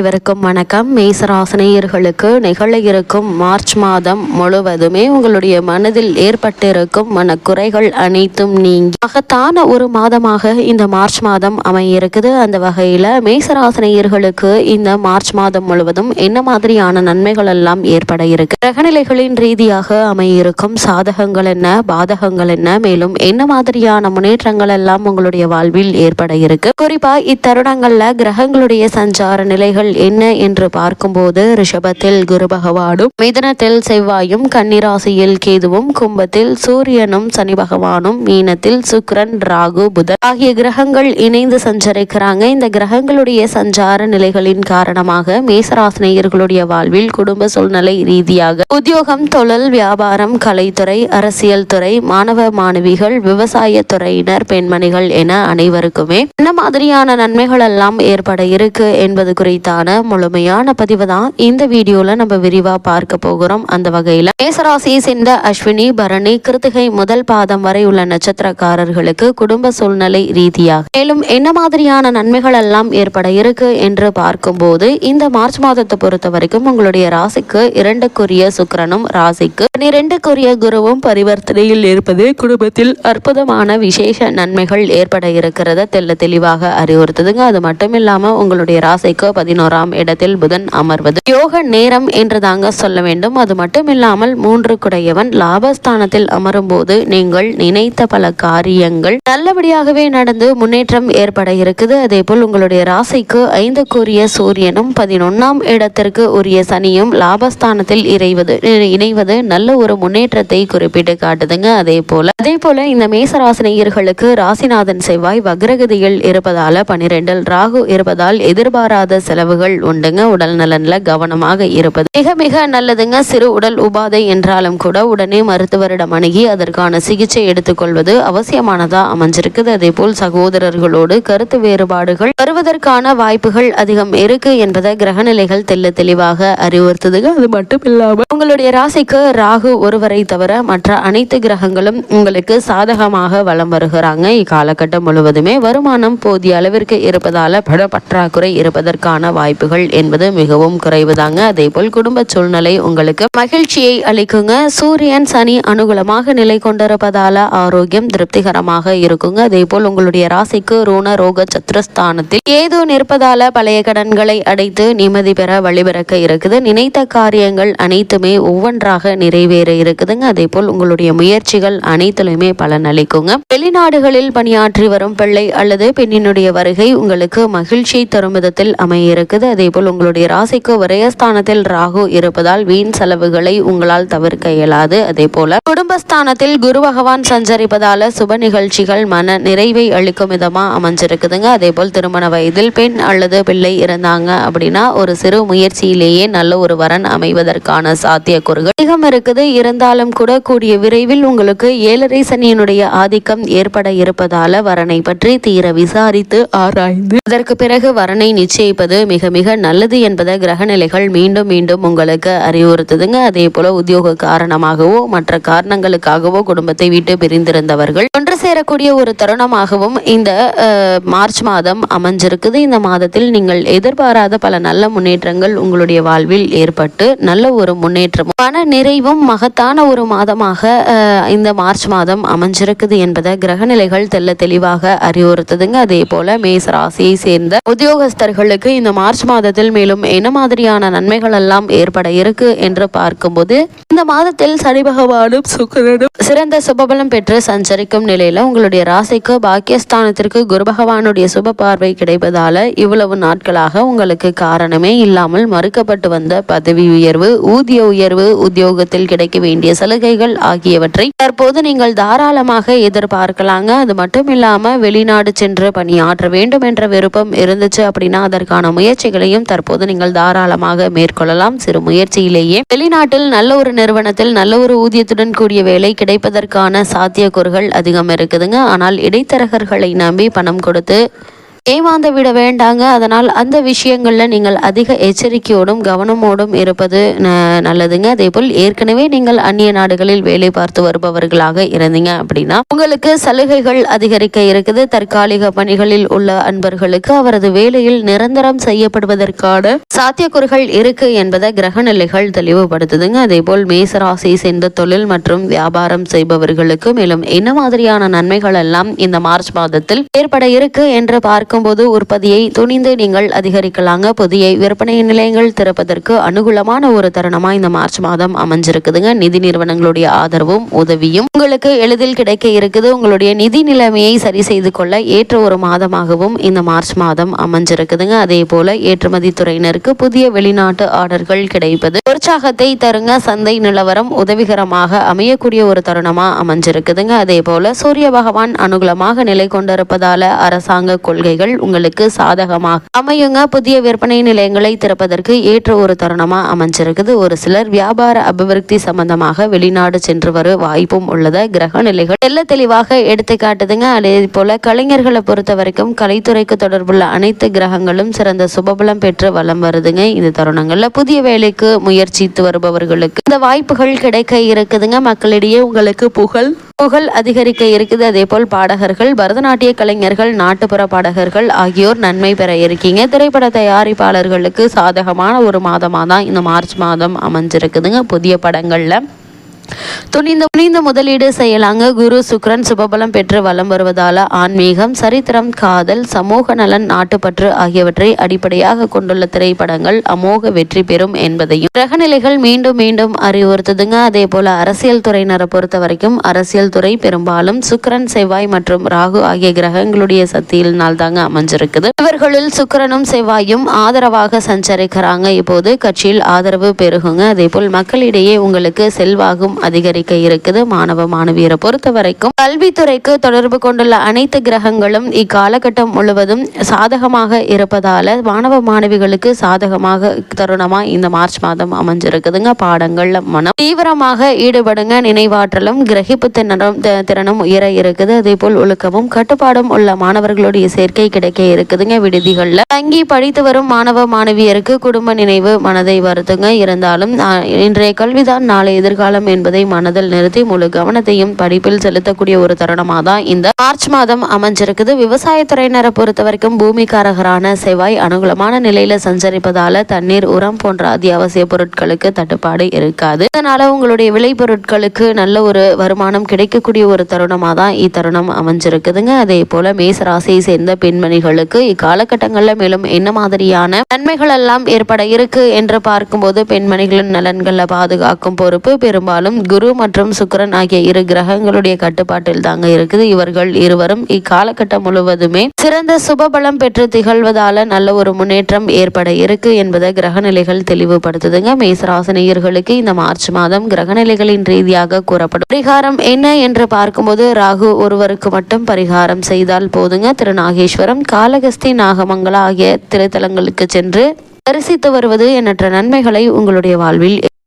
அனைவருக்கும் வணக்கம். மேசராசினியர்களுக்கு நிகழ இருக்கும் மார்ச் மாதம் முழுவதுமே உங்களுடைய மனதில் ஏற்பட்டிருக்கும் மனக்குறைகள் அனைத்தும் நீங்கி மகத்தான ஒரு மாதமாக இந்த மார்ச் மாதம் அமையிருக்குது. அந்த வகையில் மேசராசினியர்களுக்கு இந்த மார்ச் மாதம் முழுவதும் என்ன மாதிரியான நன்மைகள் எல்லாம் ஏற்பட இருக்கு, கிரகநிலைகளின் ரீதியாக அமையிருக்கும் சாதகங்கள் என்ன, பாதகங்கள் என்ன, மேலும் என்ன மாதிரியான முன்னேற்றங்கள் எல்லாம் உங்களுடைய வாழ்வில் ஏற்பட இருக்கு. குறிப்பா இத்தருணங்கள்ல கிரகங்களுடைய சஞ்சார நிலைகள் என்ன என்று பார்க்கும்போது ரிஷபத்தில் குரு பகவானும், மிதுனத்தில் செவ்வாயும், கன்னிராசியில் கேதுவும், கும்பத்தில் சூரியனும் சனி பகவானும், மீனத்தில் சுக்கிரன், ராகு, புதன் ஆகிய கிரகங்கள் இணைந்து சஞ்சரிக்கிறாங்க. இந்த கிரகங்களுடைய சஞ்சார நிலைகளின் காரணமாக மேசராசினியர்களுடைய வாழ்வில் குடும்ப சூழ்நிலை ரீதியாக உத்தியோகம், தொழில், வியாபாரம், கலைத்துறை, அரசியல் துறை, மாணவ மாணவிகள், விவசாய துறையினர், பெண்மணிகள் என அனைவருக்குமே என்ன மாதிரியான நன்மைகள் எல்லாம் ஏற்பட இருக்கு என்பது குறித்தான முழுமையான பதிவு தான் இந்த வீடியோல நம்ம விரிவா பார்க்க போகிறோம். அந்த வகையில மேசராசியை சேர்ந்த அஸ்வினி, பரணி, கிருத்திகை முதல் பாதம் வரை உள்ள நட்சத்திரக்காரர்களுக்கு குடும்ப சூழ்நிலை ரீதியாக மேலும் என்ன மாதிரியான நன்மைகள் எல்லாம் ஏற்பட இருக்கு என்று பார்க்கும்போது இந்த மார்ச் மாதத்தை பொறுத்த வரைக்கும் உங்களுடைய ராசிக்கு 2க்குரிய சுக்கிரனும் ராசிக்கு 12க்குரிய குருவும் பரிவர்த்தனையில் இருப்பது குடும்பத்தில் அற்புதமான விசேஷ நன்மைகள் ஏற்பட இருக்கிறத தெளிவாக அறிவுறுத்துதுங்க. அது மட்டும் இல்லாம உங்களுடைய ராசிக்கு 11ஆம் இடத்தில் புதன் அமர்வது யோக நேரம் என்று தாங்க சொல்ல வேண்டும். அது மட்டும் இல்லாமல் 3 குடையவன் லாபஸ்தானத்தில் அமரும் போது நீங்கள் நினைத்த பல காரியங்கள் நல்லபடியாகவே நடந்து முன்னேற்றம் ஏற்பட இருக்குது. அதே போல் உங்களுடைய ராசிக்கு 5க்குரிய சூரியனும் 11ஆம் இடத்திற்கு உரிய சனியும் லாபஸ்தானத்தில் இணைவது நல்ல ஒரு முன்னேற்றத்தை குறிப்பிட்டு காட்டுதுங்க. அதே போல இந்த மேசராசினியர்களுக்கு ராசிநாதன் செவ்வாய் வக்ரகதியில் இருப்பதால 12இல் ராகு இருப்பதால் எதிர்பாராத செலவுகள் உண்டுங்க. உடல் நலன்ல கவனமாக இருப்பது மிக நல்லதுங்க. சிறு உடல் உபாதை என்றாலும் கூட உடனே மருத்துவரிடம் அணுகி அதற்கான சிகிச்சை எடுத்துக்கொள்வது அவசியமானதா அமைஞ்சிருக்குது. அதே போல் சகோதரர்களோடு கருத்து வேறுபாடுகள் வருவதற்கான வாய்ப்புகள் அதிகம் இருக்கு என்பதை கிரகநிலைகள் தெளிவாக அறிவுறுத்துதுங்க. அது மட்டும் இல்லாம உங்களுடைய ராசிக்கு ராகு ஒருவரை தவிர மற்ற அனைத்து கிரகங்களும் உங்களுக்கு சாதகமாக வலம் வருகிறாங்க. இக்காலகட்டம் முழுவதுமே வருமானம் போதிய அளவிற்கு இருப்பதால பண பற்றாக்குறை இருப்பதற்கான வாய்ப்புகள் என்பது மிகவும் குறைவுதாங்க. அதே போல் குடும்ப சூழ்நிலை உங்களுக்கு மகிழ்ச்சியை அளிக்குங்க. சூரியன் சனி அனுகூலமாக நிலை கொண்டிருப்பதால ஆரோக்கியம் திருப்திகரமாக இருக்குங்க. அதே போல் உங்களுடைய ராசிக்கு ருண ரோக சத்ருஸ்தானத்தில் ஏதோ நிற்பதால பழைய கடன்களை அடைத்து நிம்மதி பெற வழிபிறக்க இருக்குது. நினைத்த காரியங்கள் அனைத்துமே ஒவ்வொன்றாக நிறைவேற இருக்குதுங்க. அதே போல் உங்களுடைய முயற்சிகள் அனைத்திலுமே பலன் அளிக்குங்க. வெளிநாடுகளில் பணியாற்றி வரும் பிள்ளை அல்லது பெண்ணினுடைய வருகை உங்களுக்கு மகிழ்ச்சியை தரும் விதத்தில் அமைய இருக்குது. அதே போல் உங்களுடைய ராசிக்கு விரயஸ்தானத்தில் ராகு இருப்பதால் வீண் செலவுகளை உங்களால் தவிர்க்க இயலாது. அதே போல குடும்பஸ்தானத்தில் குரு பகவான் சஞ்சரிப்பதால சுப நிகழ்ச்சிகள் மன நிறைவை அளிக்கும் விதமா அமைஞ்சிருக்குதுங்க. அதே போல் திருமண வயதில் பெண் அல்லது பிள்ளை இருந்தாங்க அப்படின்னா ஒரு சிறு முயற்சியிலேயே நல்ல ஒரு வரன் அமைவதற்கான சாத்தியக்கூறுகள் அதிகம் இருக்குது. இருந்தாலும் கூட கூடிய விரைவில் உங்களுக்கு 7.5 சனியினுடைய ஆதிக்கம் ஏற்பட இருப்பதால வரனை பற்றி தீர விசாரித்து ஆராய்ந்து அதற்கு பிறகு வரனை நிச்சயிப்பது மிக நல்லது என்பதை கிரகநிலைகள் மீண்டும் உங்களுக்கு அறிவுறுத்துதுங்க. அதே போல உத்தியோக காரணமாகவோ மற்ற காரணங்களுக்காகவோ குடும்பத்தை விட்டு பிரிந்திருந்தவர்கள் ஒன்று சேரக்கூடிய ஒரு தருணமாகவும் இந்த மார்ச் மாதம் அமைஞ்சிருக்குது. இந்த மாதத்தில் நீங்கள் எதிர்பாராத பல நல்ல முன்னேற்றங்கள் உங்களுடைய வாழ்வில் ஏற்பட்டு நல்ல ஒரு முன்னேற்றமும் மன நிறைவும் மகத்தான ஒரு மாதமாக இந்த மார்ச் மாதம் அமைஞ்சிருக்குது என்பதை கிரகநிலைகள் தெளிவாக அறிவுறுத்துதுங்க. அதே போல மேச ராசியை சேர்ந்த உத்தியோகஸ்தர்களுக்கு இந்த மார்ச் மாதத்தில் மேலும் என்ன மாதிரியான நன்மைகள் எல்லாம் ஏற்பட இருக்கு என்று பார்க்கும்போது இந்த மாதத்தில் சனி பகவானும் சுக்கிரனும் சிறந்த சுபபலம் பெற்று சஞ்சரிக்கும் நிலையில உங்களுடைய ராசிக்கு பாக்கியஸ்தானத்திற்கு குரு பகவானுடைய சுப பார்வை கிடைப்பதால இவ்வளவு நாட்களாக உங்களுக்கு காரணமே இல்லாமல் மறுக்கப்பட்டு வந்த பதவி உயர்வு, ஊதிய உயர்வு, உத்தியோகத்தில் கிடைக்க வேண்டிய சலுகைகள் ஆகியவற்றை தற்போது நீங்கள் தாராளமாக எதிர்பார்க்கலாங்க. அது மட்டும் இல்லாம வெளிநாடு சென்று பணியாற்ற வேண்டும் என்ற விருப்பம் இருந்துச்சு அப்படின்னா அதற்கான முயற்சிகளையும் தற்போது நீங்கள் தாராளமாக மேற்கொள்ளலாம். சிறு முயற்சியிலேயே வெளிநாட்டில் நல்ல ஒரு நிறுவனத்தில் நல்ல ஒரு ஊதியத்துடன் கூடிய வேலை கிடைப்பதற்கான சாத்தியக்கூறுகள் அதிகம் இருக்குதுங்க. ஆனால் இடைத்தரகர்களை நம்பி பணம் கொடுத்து ஏமாந்து விட வேண்டாங்க. அதனால் அந்த விஷயங்கள்ல நீங்கள் அதிக எச்சரிக்கையோடும் கவனமோடும் இருப்பது நல்லதுங்க. அதே போல் ஏற்கனவே நீங்கள் அந்நிய நாடுகளில் வேலை பார்த்து வருபவர்களாக இருந்தீங்க அப்படின்னா உங்களுக்கு சலுகைகள் அதிகரிக்க இருக்குது. தற்காலிக பணிகளில் உள்ள அன்பர்களுக்கு அவரது வேலையில் நிரந்தரம் செய்யப்படுவதற்கான சாத்தியக்கூறுகள் இருக்கு என்பதை கிரக நிலைகள் தெளிவுபடுத்துதுங்க. அதே போல் மேசராசி சேர்ந்த தொழில் மற்றும் வியாபாரம் செய்பவர்களுக்கு மேலும் என்ன மாதிரியான நன்மைகள் எல்லாம் இந்த மார்ச் மாதத்தில் ஏற்பட இருக்கு என்று பார்க்கும்போது உற்பத்தியை துணிந்து நீங்கள் அதிகரிக்கலாங்க. புதிய விற்பனை நிலையங்கள் திறப்பதற்கு அனுகூலமான ஒரு தருணமா இந்த மார்ச் மாதம் அமைஞ்சிருக்குதுங்க. நிதி நிறுவனங்களுடைய ஆதரவும் உதவியும் உங்களுக்கு எளிதில் கிடைக்க இருக்குது. உங்களுடைய நிதி நிலைமையை சரி செய்து கொள்ள ஏற்ற ஒரு மாதமாகவும் இந்த மார்ச் மாதம் அமைஞ்சிருக்குதுங்க. அதே போல ஏற்றுமதி துறையினருக்கு புதிய வெளிநாட்டு ஆர்டர்கள் கிடைப்பது உற்சாகத்தை தருங்க. சந்தை நிலவரம் உதவிகரமாக அமையக்கூடிய ஒரு தருணமா அமைஞ்சிருக்குதுங்க. அதே போல சூரிய பகவான் அனுகூலமாக நிலை கொண்டிருப்பதால அரசாங்க கொள்கைகள் உங்களுக்கு சாதகமாக அமையுங்க. புதிய விற்பனை நிலையங்களை திறப்பதற்கு ஏற்ற ஒரு தருணமா அமைஞ்சிருக்குது. ஒரு சிலர் வியாபார அபிவிருத்தி சம்பந்தமாக வெளிநாடு சென்று வர வாய்ப்பும் உள்ளது. கிரக நிலைகள் தெல்ல தெளிவாக எடுத்து காட்டுதுங்க. அதே போல கலைஞர்களை பொறுத்த வரைக்கும் கலைத்துறைக்கு தொடர்புள்ள அனைத்து கிரகங்களும் சிறந்த சுபபலம் பெற்று வலம் வருதுங்க. இந்த தருணங்கள்ல புதிய வேலைக்கு முயற்சித்து வருபவர்களுக்கு இந்த வாய்ப்புகள் கிடைக்க இருக்குதுங்க. மக்களிடையே உங்களுக்கு புகழ் அதிகரிக்க இருக்குது. அதே போல் பாடகர்கள், பரதநாட்டிய கலைஞர்கள், நாட்டுப்புற பாடகர்கள் ஆகியோர் நன்மை பெற இருக்கீங்க. திரைப்பட தயாரிப்பாளர்களுக்கு சாதகமான ஒரு மாதமாக தான் இந்த மார்ச் மாதம் அமைஞ்சிருக்குதுங்க. புதிய படங்கள்ல துணிந்த முதலீடு செய்யலாங்க. குரு சுக்கிரன் சுபபலம் பெற்று வலம் வருவதால ஆன்மீகம், சரித்திரம், காதல், சமூக நலன், நாட்டுப்பற்று ஆகியவற்றை அடிப்படையாக கொண்டுள்ள திரைப்படங்கள் அமோக வெற்றி பெறும் என்பதையும் கிரகநிலைகள் மீண்டும் அறிவுறுத்துதுங்க. அதே போல அரசியல் துறையினரை பொறுத்த வரைக்கும் அரசியல் துறை பெரும்பாலும் சுக்கிரன், செவ்வாய் மற்றும் ராகு ஆகிய கிரகங்களுடைய சக்தியினால் தாங்க அமைஞ்சிருக்குது. இவர்களில் சுக்கிரனும் செவ்வாயும் ஆதரவாக சஞ்சரிக்கிறாங்க. இப்போது கட்சியில் ஆதரவு பெருகுங்க. அதே போல் மக்களிடையே உங்களுக்கு செல்வாகும் அதிகரிக்க இருக்குது. மாணவ மாணவியரை பொறுத்த வரைக்கும் கல்வித்துறைக்கு தொடர்பு கொண்டுள்ள அனைத்து கிரகங்களும் இக்காலகட்டம் முழுவதும் சாதகமாக இருப்பதால மாணவ மாணவிகளுக்கு சாதகமாக தருணமா இந்த மார்ச் மாதம் அமைஞ்சிருக்குதுங்க. பாடங்கள்ல மனம் தீவிரமாக ஈடுபடுங்க. நினைவாற்றலும் கிரகிப்பு திறனும் உயர இருக்குது. அதே போல் ஒழுக்கமும் கட்டுப்பாடும் உள்ள மாணவர்களுடைய சேர்க்கை கிடைக்க இருக்குதுங்க. விடுதிகள்ல தங்கி படித்து வரும் மாணவ மாணவியருக்கு குடும்ப நினைவு மனதை வருத்துங்க. இருந்தாலும் இன்றைய கல்விதான் நாளை எதிர்காலம் என்பதை மனதில் நிறுத்தி முழு கவனத்தையும் படிப்பில் செலுத்தக்கூடிய ஒரு தருணமாக தான் இந்த மார்ச் மாதம் அமைஞ்சிருக்குது. விவசாயத்துறையினரை பொறுத்த வரைக்கும் பூமிக்காரகரான செவ்வாய் அனுகூலமான நிலையில சஞ்சரிப்பதால தண்ணீர், உரம் போன்ற அத்தியாவசிய பொருட்களுக்கு தட்டுப்பாடு இருக்காது. அதனால உங்களுடைய விளை பொருட்களுக்கு நல்ல ஒரு வருமானம் கிடைக்கக்கூடிய ஒரு தருணமாக தான் இத்தருணம் அமைஞ்சிருக்குதுங்க. அதே போல மேசராசியை சேர்ந்த பெண்மணிகளுக்கு இக்காலகட்டங்கள்ல மேலும் என்ன மாதிரியான நன்மைகள் எல்லாம் ஏற்பட இருக்கு என்று பார்க்கும்போது பெண்மணிகளின் நலன்களை பாதுகாக்கும் பொறுப்பு பெரும்பாலும் குரு மற்றும் சுக்கிரன் ஆகிய இரு கிரகங்களுடைய கட்டுப்பாட்டில் தாங்க இருக்குது. இவர்கள் இருவரும் இக்காலகட்டம் முழுவதுமே சிறந்த சுபபலம் பெற்று திகழ்வதால நல்ல ஒரு முன்னேற்றம் ஏற்பட இருக்கு என்பதை கிரகநிலைகள் தெளிவுபடுத்துதுங்க. மேசராசினியர்களுக்கு இந்த மார்ச் மாதம் கிரகநிலைகளின் ரீதியாக கூறப்படும் பரிகாரம் என்ன என்று பார்க்கும்போது ராகு ஒருவருக்கு மட்டும் பரிகாரம் செய்தால் போதுங்க. திருநாகேஸ்வரம், காளகஸ்தி, நாகமங்கலா ஆகிய திருத்தலங்களுக்கு சென்று தரிசித்து வருவது எண்ணற்ற நன்மைகளை உங்களுடைய வாழ்வில்